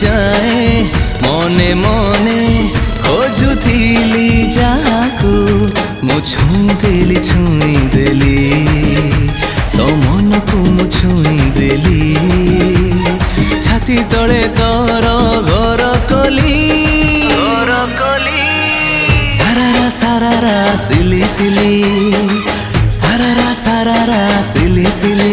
जाए मने मने खोजुथिली जाकू मु छुई देली तो मन को मु छुई देली छाती तले तोर घर कली सारारा सिली सिली सारारा सिली सिली